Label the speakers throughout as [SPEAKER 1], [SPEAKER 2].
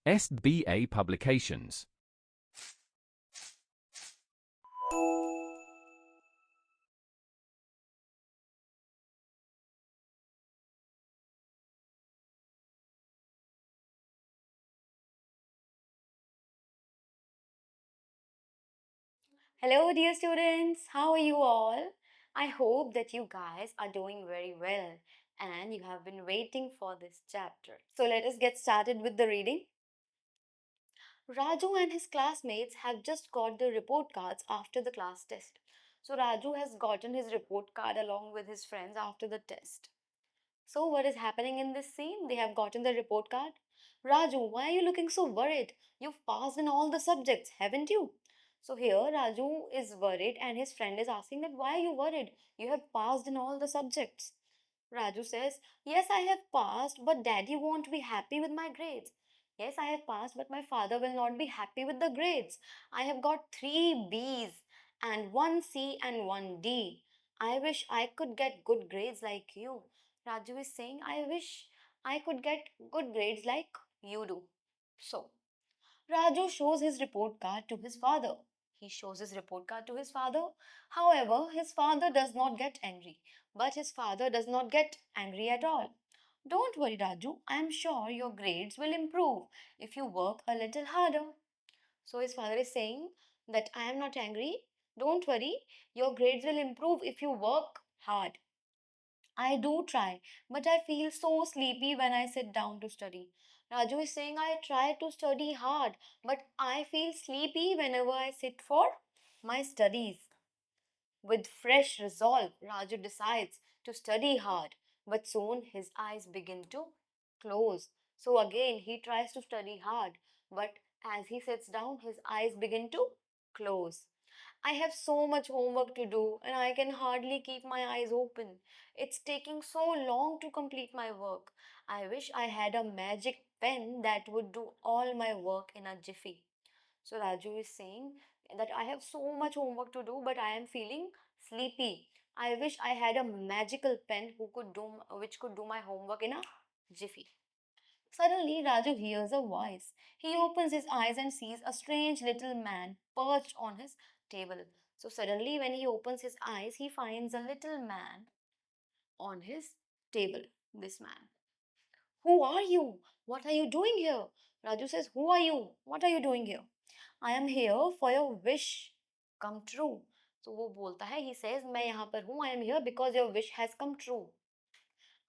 [SPEAKER 1] SBA Publications.
[SPEAKER 2] Hello, dear students. How are you all? I hope that you guys are doing very well and you have been waiting for this chapter. So, let us get started with the reading. Raju and his classmates have just got the report cards after the class test. So, Raju has gotten his report card along with his friends after the test. So, what is happening in this scene? They have gotten the report card. Raju, why are you looking so worried? You've passed in all the subjects, haven't you? So, here Raju is worried, and his friend is asking that why are you worried? You have passed in all the subjects. Raju says, yes, I have passed, but daddy won't be happy with my grades. Yes, I have passed, but my father will not be happy with the grades. I have got 3 B's and 1 C and 1 D. I wish I could get good grades like you. Raju is saying, I wish I could get good grades like you do. So, Raju shows his report card to his father. He shows his report card to his father. However, his father does not get angry. But his father does not get angry at all. Don't worry, Raju. I am sure your grades will improve if you work a little harder. So his father is saying that I am not angry. Don't worry, your grades will improve if you work hard. I do try, but I feel so sleepy when I sit down to study. Raju is saying I try to study hard, but I feel sleepy whenever I sit for my studies. With fresh resolve, Raju decides to study hard, but soon his eyes begin to close. So again, he tries to study hard, but as he sits down, his eyes begin to close. I have so much homework to do and I can hardly keep my eyes open. It's taking so long to complete my work. I wish I had a magic pen that would do all my work in a jiffy. So Raju is saying that I have so much homework to do, but I am feeling sleepy. I wish I had a magical pen which could do my homework in a jiffy. Suddenly, Raju hears a voice. He opens his eyes and sees a strange little man perched on his table. So, suddenly, when he opens his eyes, he finds a little man on his table. This man. Who are you? What are you doing here? Raju says, who are you? What are you doing here? I am here for your wish come true. So वो बोलता है, he says, मैं यहाँ पर हूँ, I am here because your wish has come true.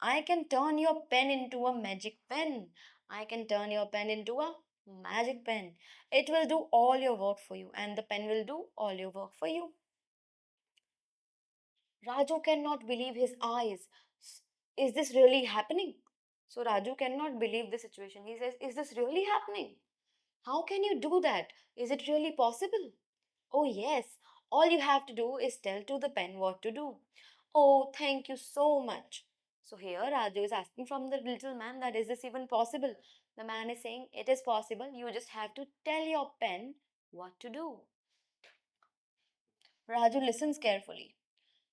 [SPEAKER 2] I can turn your pen into a magic pen. I can turn your pen into a magic pen. It will do all your work for you, and the pen will do all your work for you. Raju cannot believe his eyes. Is this really happening? So Raju cannot believe the situation. He says, is this really happening? How can you do that? Is it really possible? Oh, yes. All you have to do is tell to the pen what to do. Oh, thank you so much. So here Raju is asking from the little man that is this even possible? The man is saying it is possible. You just have to tell your pen what to do. Raju listens carefully.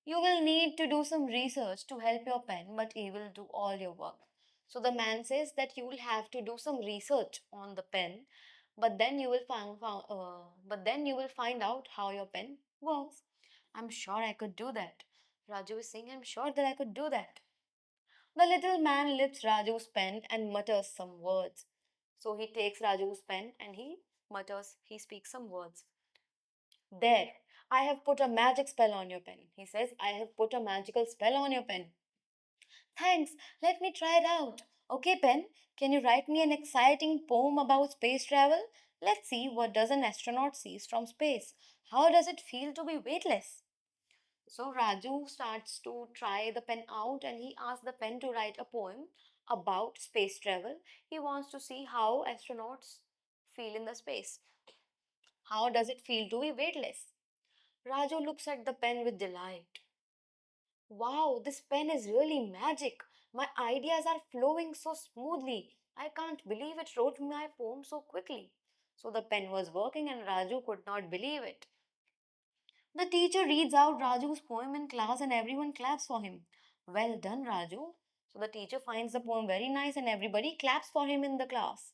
[SPEAKER 2] You will need to do some research to help your pen, but he will do all your work. So the man says that you will have to do some research on the pen, but then you will find out how your pen works. I'm sure I could do that. Raju is saying, I'm sure that I could do that. The little man lifts Raju's pen and mutters some words. So he takes Raju's pen and he speaks some words. There, I have put a magic spell on your pen. He says, I have put a magical spell on your pen. Thanks, let me try it out. Okay, pen, can you write me an exciting poem about space travel? Let's see what does an astronaut sees from space. How does it feel to be weightless? So Raju starts to try the pen out and he asks the pen to write a poem about space travel. He wants to see how astronauts feel in the space. How does it feel to be weightless? Raju looks at the pen with delight. Wow, this pen is really magic. My ideas are flowing so smoothly. I can't believe it wrote my poem so quickly. So the pen was working and Raju could not believe it. The teacher reads out Raju's poem in class and everyone claps for him. Well done, Raju. So the teacher finds the poem very nice and everybody claps for him in the class.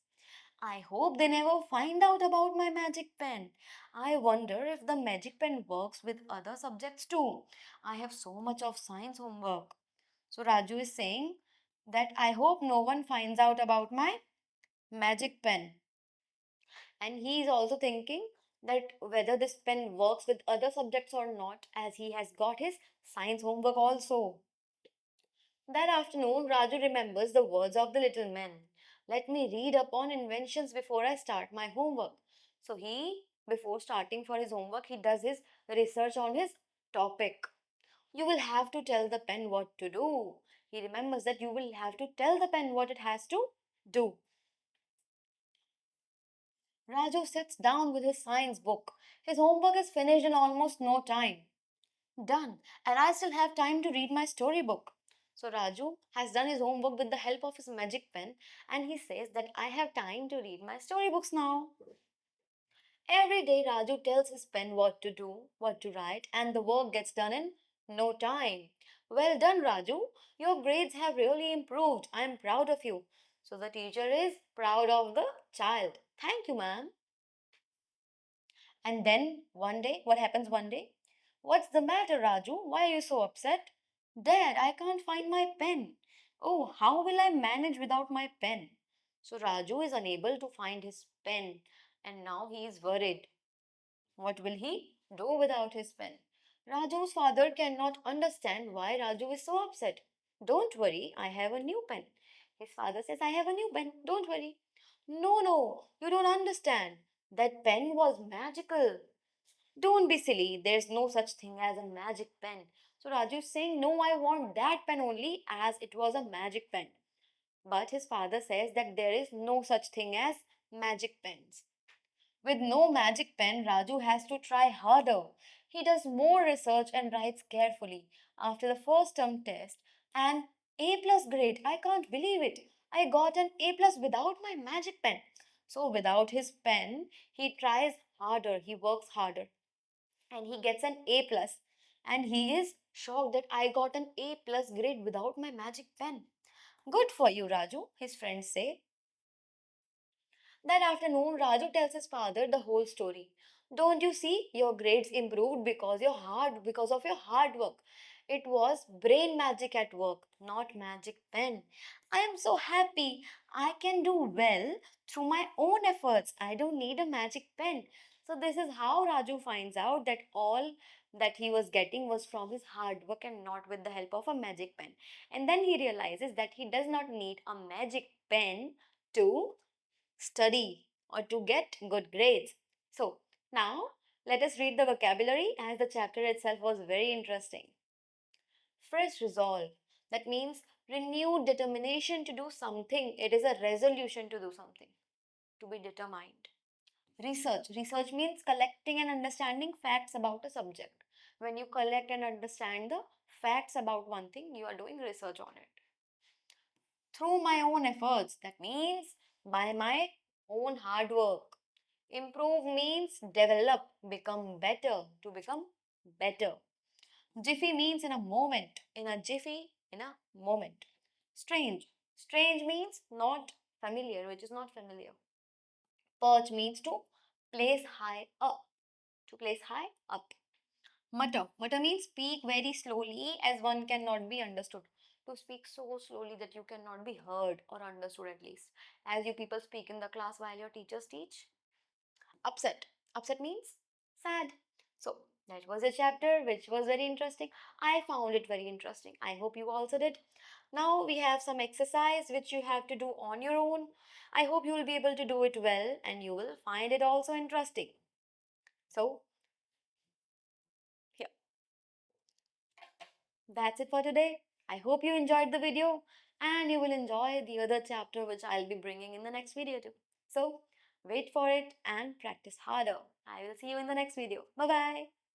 [SPEAKER 2] I hope they never find out about my magic pen. I wonder if the magic pen works with other subjects too. I have so much of science homework. So Raju is saying that I hope no one finds out about my magic pen. And he is also thinking that whether this pen works with other subjects or not, as he has got his science homework also. That afternoon, Raju remembers the words of the little man. Let me read upon inventions before I start my homework. So before starting for his homework, he does his research on his topic. You will have to tell the pen what to do. He remembers that you will have to tell the pen what it has to do. Raju sits down with his science book. His homework is finished in almost no time. Done. And I still have time to read my storybook. So Raju has done his homework with the help of his magic pen and he says that I have time to read my storybooks now. Every day Raju tells his pen what to do, what to write, and the work gets done in no time. Well done, Raju. Your grades have really improved. I am proud of you. So the teacher is proud of the child. Thank you, ma'am. And then one day, what happens one day? What's the matter, Raju? Why are you so upset? Dad, I can't find my pen. Oh, how will I manage without my pen? So Raju is unable to find his pen and now he is worried. What will he do without his pen? Raju's father cannot understand why Raju is so upset. Don't worry, I have a new pen. His father says, I have a new pen. Don't worry. No, no, you don't understand. That pen was magical. Don't be silly. There's no such thing as a magic pen. So Raju is saying, no, I want that pen only as it was a magic pen. But his father says that there is no such thing as magic pens. With no magic pen, Raju has to try harder. He does more research and writes carefully. After the first term test, an A plus grade. I can't believe it. I got an A plus without my magic pen. So without his pen, he tries harder, he works harder and he gets an A plus. And he is shocked that I got an A plus grade without my magic pen. Good for you, Raju, his friends say. That afternoon, Raju tells his father the whole story. Don't you see? Your grades improved because of your hard work. It was brain magic at work, not magic pen. I am so happy. I can do well through my own efforts. I don't need a magic pen. So this is how Raju finds out that all that he was getting was from his hard work and not with the help of a magic pen. And then he realizes that he does not need a magic pen to study or to get good grades. So, now let us read the vocabulary as the chapter itself was very interesting. Fresh resolve. That means renewed determination to do something. It is a resolution to do something, to be determined. Research. Research means collecting and understanding facts about a subject. When you collect and understand the facts about one thing, you are doing research on it. Through my own efforts. That means by my own hard work. Improve means develop, become better, to become better. Jiffy means in a moment, in a jiffy, in a moment. Strange. Strange means not familiar, which is not familiar. Perch means to place high up, to place high up. Mutter. Mutter means speak very slowly as one cannot be understood. To speak so slowly that you cannot be heard or understood at least. As you people speak in the class while your teachers teach. Upset. Upset means sad. So that was a chapter which was very interesting. I found it very interesting. I hope you also did. Now we have some exercise which you have to do on your own. I hope you will be able to do it well and you will find it also interesting. So, here. That's it for today. I hope you enjoyed the video and you will enjoy the other chapter which I'll be bringing in the next video too. So, wait for it and practice harder. I will see you in the next video. Bye bye.